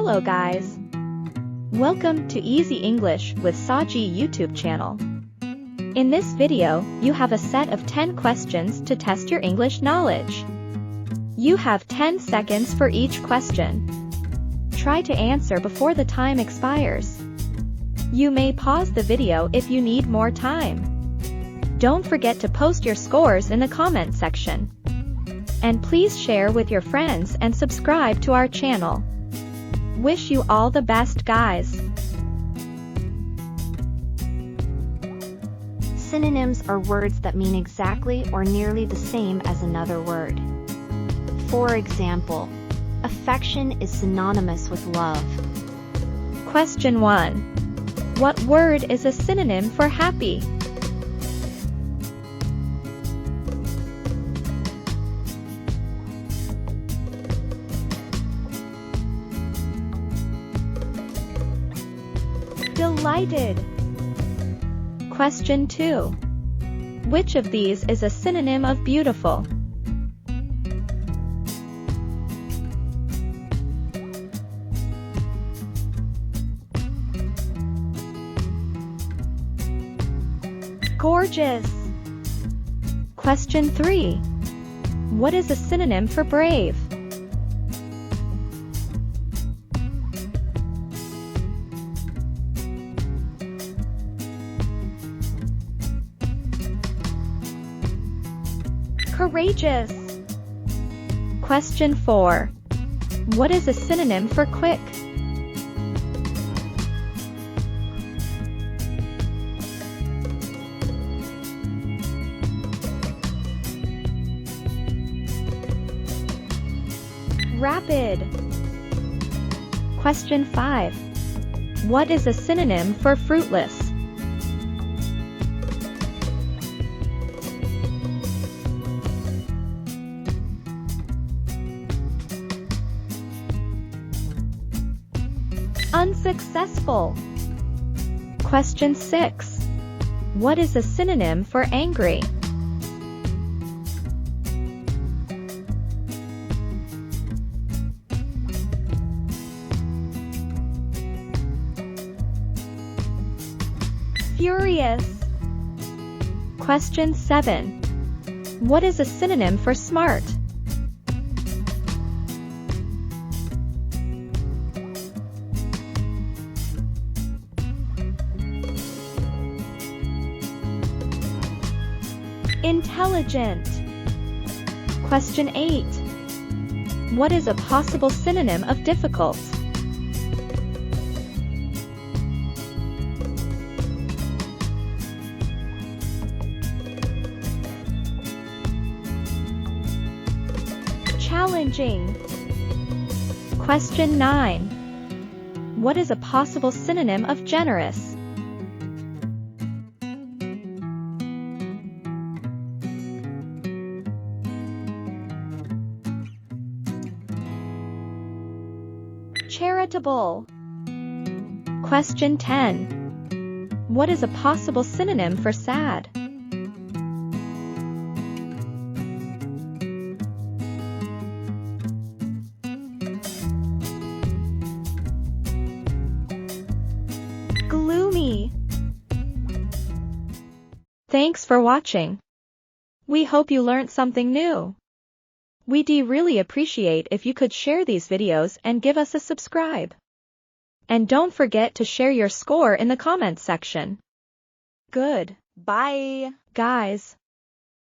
Hello guys! Welcome to Easy English with Saji YouTube channel. In this video, you have a set of 10 questions to test your English knowledge. You have 10 seconds for each question. Try to answer before the time expires. You may pause the video if you need more time. Don't forget to post your scores in the comment section. And please share with your friends and subscribe to our channel. Wish you all the best, guys. Synonyms are words that mean exactly or nearly the same as another word. For example, affection is synonymous with love. Question 1. What word is a synonym for happy? Delighted. Question 2. Which of these is a synonym of beautiful? Gorgeous. Question 3. What is a synonym for brave? Courageous. Question 4. What is a synonym for quick? Rapid. Question 5. What is a synonym for fruitless? Unsuccessful. Question 6. What is a synonym for angry? Furious. Question 7. What is a synonym for smart? Intelligent. Question 8. What is a possible synonym of difficult? Challenging. Question 9. What is a possible synonym of generous? Charitable. Question 10. What is a possible synonym for sad? Gloomy. Thanks for watching. We hope you learned something new. We'd really appreciate if you could share these videos and give us a subscribe. And don't forget to share your score in the comments section. Good. Bye, guys.